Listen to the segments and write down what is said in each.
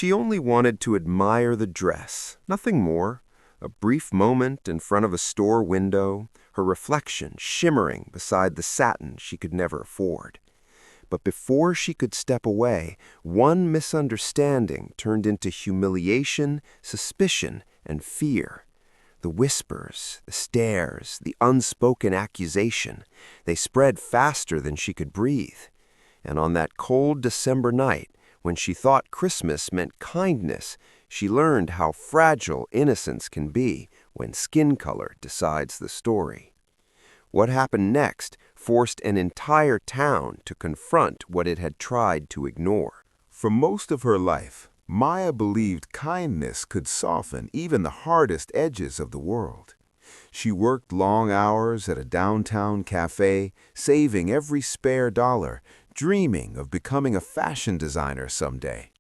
She only wanted to admire the dress, nothing more. A brief moment in front of a store window, her reflection shimmering beside the satin she could never afford. But before she could step away, one misunderstanding turned into humiliation, suspicion, and fear. The whispers, the stares, the unspoken accusation, they spread faster than she could breathe. And on that cold December night, when she thought Christmas meant kindness, she learned how fragile innocence can be when skin color decides the story. What happened next forced an entire town to confront what it had tried to ignore. For most of her life, Maya believed kindness could soften even the hardest edges of the world. She worked long hours at a downtown cafe, saving every spare dollar, dreaming of becoming a fashion designer someday.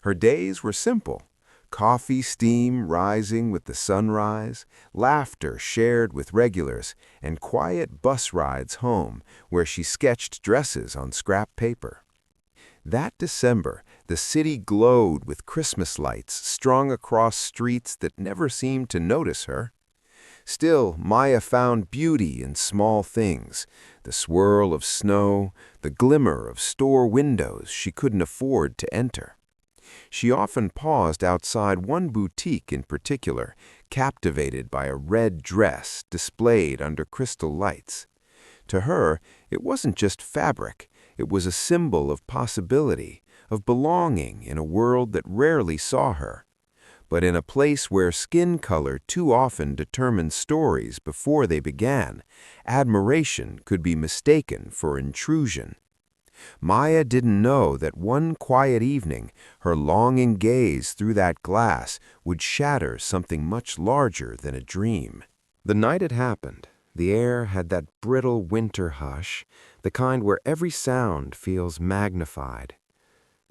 Her days were simple: coffee steam rising with the sunrise, laughter shared with regulars, and quiet bus rides home where she sketched dresses on scrap paper. That December, the city glowed with Christmas lights strung across streets that never seemed to notice her. Still, Maya found beauty in small things: the swirl of snow, the glimmer of store windows she couldn't afford to enter. She often paused outside one boutique in particular, captivated by a red dress displayed under crystal lights. To her, it wasn't just fabric, it was a symbol of possibility, of belonging in a world that rarely saw her. But in a place where skin color too often determined stories before they began, admiration could be mistaken for intrusion. Maya didn't know that one quiet evening, her longing gaze through that glass would shatter something much larger than a dream. The night it happened, the air had that brittle winter hush, the kind where every sound feels magnified.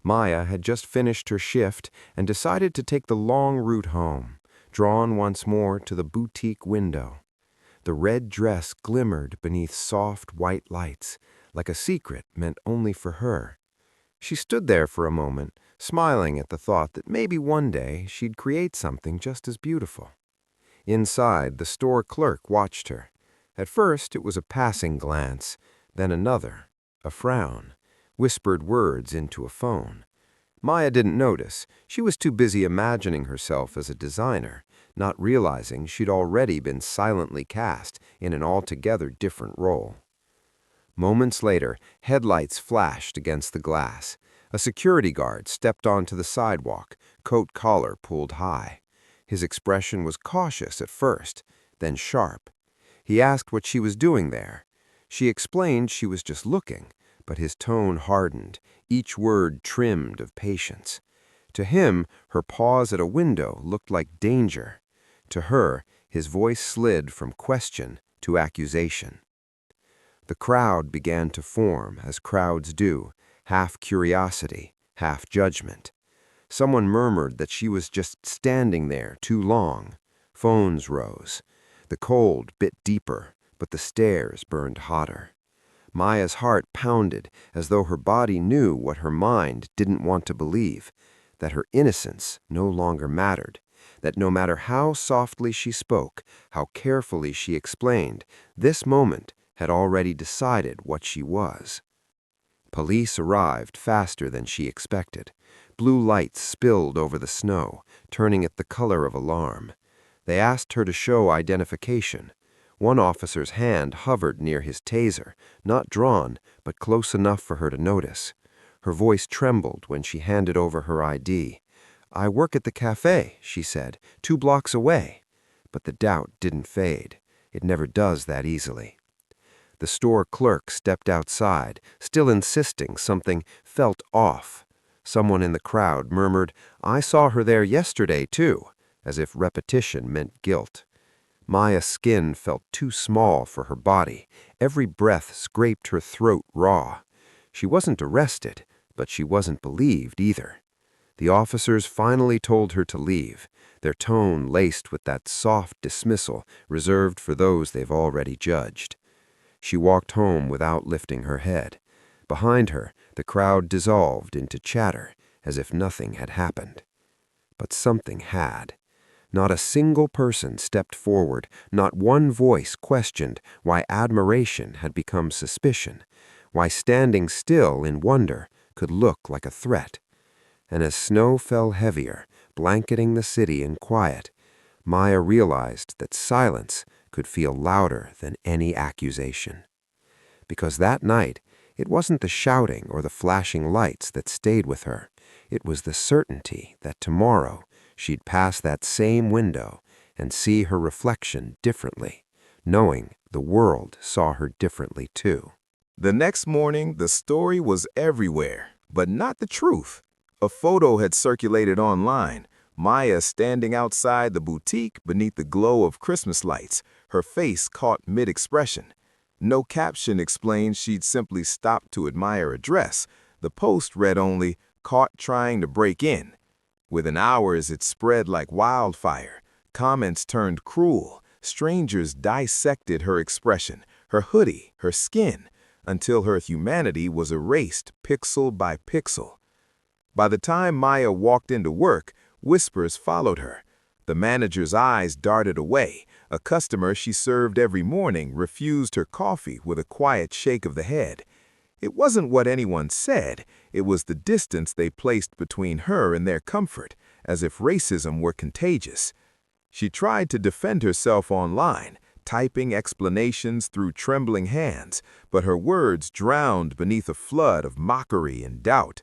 Maya had just finished her shift and decided to take the long route home, drawn once more to the boutique window. The red dress glimmered beneath soft white lights, like a secret meant only for her. She stood there for a moment, smiling at the thought that maybe one day she'd create something just as beautiful. Inside, the store clerk watched her. At first, it was a passing glance, then another, a frown, whispered words into a phone. Maya didn't notice. She was too busy imagining herself as a designer, not realizing she'd already been silently cast in an altogether different role. Moments later, headlights flashed against the glass. A security guard stepped onto the sidewalk, coat collar pulled high. His expression was cautious at first, then sharp. He asked what she was doing there. She explained she was just looking, but his tone hardened, each word trimmed of patience. To him, her pause at a window looked like danger. To her, his voice slid from question to accusation. The crowd began to form, as crowds do, half curiosity, half judgment. Someone murmured that she was just standing there too long. Phones rose. The cold bit deeper, but the stares burned hotter. Maya's heart pounded as though her body knew what her mind didn't want to believe, that her innocence no longer mattered, that no matter how softly she spoke, how carefully she explained, this moment had already decided what she was. Police arrived faster than she expected. Blue lights spilled over the snow, turning it the color of alarm. They asked her to show identification. One officer's hand hovered near his taser, not drawn, but close enough for her to notice. Her voice trembled when she handed over her ID. "I work at the cafe," she said, "2 blocks away." But the doubt didn't fade. It never does that easily. The store clerk stepped outside, still insisting something felt off. Someone in the crowd murmured, "I saw her there yesterday, too," as if repetition meant guilt. Maya's skin felt too small for her body. Every breath scraped her throat raw. She wasn't arrested, but she wasn't believed either. The officers finally told her to leave, their tone laced with that soft dismissal reserved for those they've already judged. She walked home without lifting her head. Behind her, the crowd dissolved into chatter, as if nothing had happened. But something had. Not a single person stepped forward, not one voice questioned why admiration had become suspicion, why standing still in wonder could look like a threat. And as snow fell heavier, blanketing the city in quiet, Maya realized that silence could feel louder than any accusation. Because that night, it wasn't the shouting or the flashing lights that stayed with her. It was the certainty that tomorrow she'd pass that same window and see her reflection differently, knowing the world saw her differently too. The next morning, the story was everywhere, but not the truth. A photo had circulated online. Maya standing outside the boutique beneath the glow of Christmas lights, her face caught mid-expression. No caption explained she'd simply stopped to admire a dress. The post read only, "Caught trying to break in." Within hours, it spread like wildfire. Comments turned cruel. Strangers dissected her expression, her hoodie, her skin, until her humanity was erased pixel by pixel. By the time Maya walked into work, whispers followed her. The manager's eyes darted away. A customer she served every morning refused her coffee with a quiet shake of the head. It wasn't what anyone said, it was the distance they placed between her and their comfort, as if racism were contagious. She tried to defend herself online, typing explanations through trembling hands, but her words drowned beneath a flood of mockery and doubt.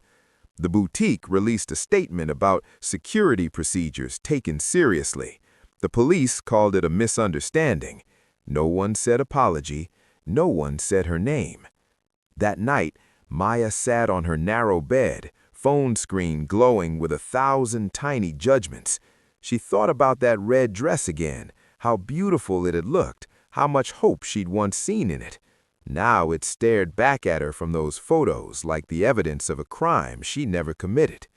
The boutique released a statement about security procedures taken seriously. The police called it a misunderstanding. No one said apology. No one said her name. That night, Maya sat on her narrow bed, phone screen glowing with 1,000 tiny judgments. She thought about that red dress again, how beautiful it had looked, how much hope she'd once seen in it. Now it stared back at her from those photos like the evidence of a crime she never committed.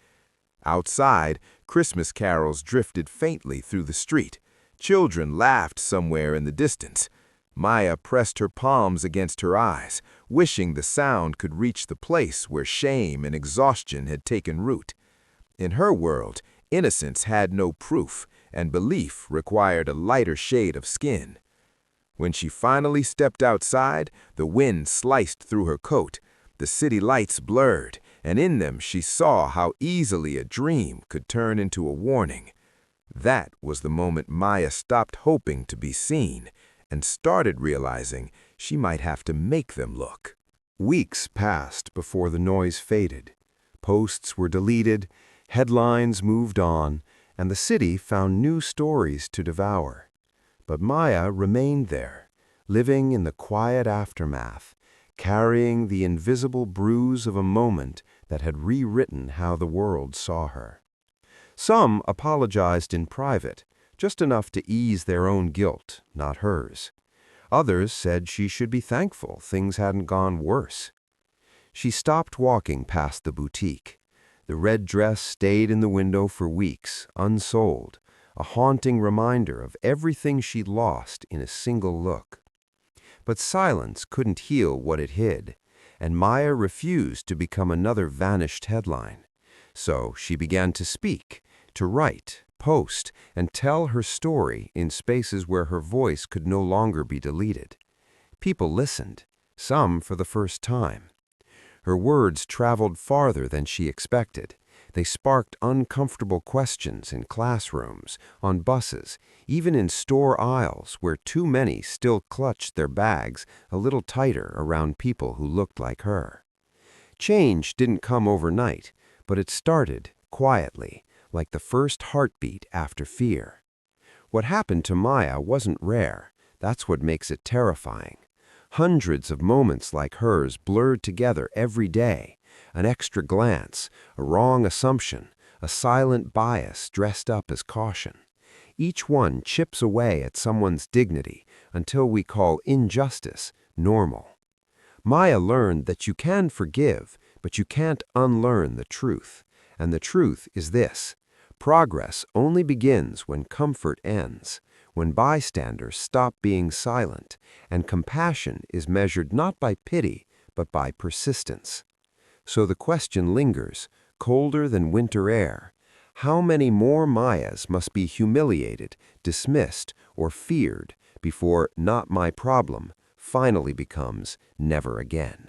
Outside, Christmas carols drifted faintly through the street. Children laughed somewhere in the distance. Maya pressed her palms against her eyes, wishing the sound could reach the place where shame and exhaustion had taken root. In her world, innocence had no proof, and belief required a lighter shade of skin. When she finally stepped outside, the wind sliced through her coat. The city lights blurred, and in them she saw how easily a dream could turn into a warning. That was the moment Maya stopped hoping to be seen and started realizing she might have to make them look. Weeks passed before the noise faded. Posts were deleted, headlines moved on, and the city found new stories to devour. But Maya remained there, living in the quiet aftermath, carrying the invisible bruise of a moment that had rewritten how the world saw her. Some apologized in private, just enough to ease their own guilt, not hers. Others said she should be thankful things hadn't gone worse. She stopped walking past the boutique. The red dress stayed in the window for weeks, unsold, a haunting reminder of everything she'd lost in a single look. But silence couldn't heal what it hid, and Maya refused to become another vanished headline. So she began to speak, to write, post, and tell her story in spaces where her voice could no longer be deleted. People listened, some for the first time. Her words traveled farther than she expected. They sparked uncomfortable questions in classrooms, on buses, even in store aisles where too many still clutched their bags a little tighter around people who looked like her. Change didn't come overnight, but it started quietly, like the first heartbeat after fear. What happened to Maya wasn't rare. That's what makes it terrifying. Hundreds of moments like hers blurred together every day. An extra glance, a wrong assumption, a silent bias dressed up as caution. Each one chips away at someone's dignity until we call injustice normal. Maya learned that you can forgive, but you can't unlearn the truth. And the truth is this: progress only begins when comfort ends, when bystanders stop being silent, and compassion is measured not by pity, but by persistence. So the question lingers, colder than winter air, how many more Mayas must be humiliated, dismissed, or feared before not my problem finally becomes never again?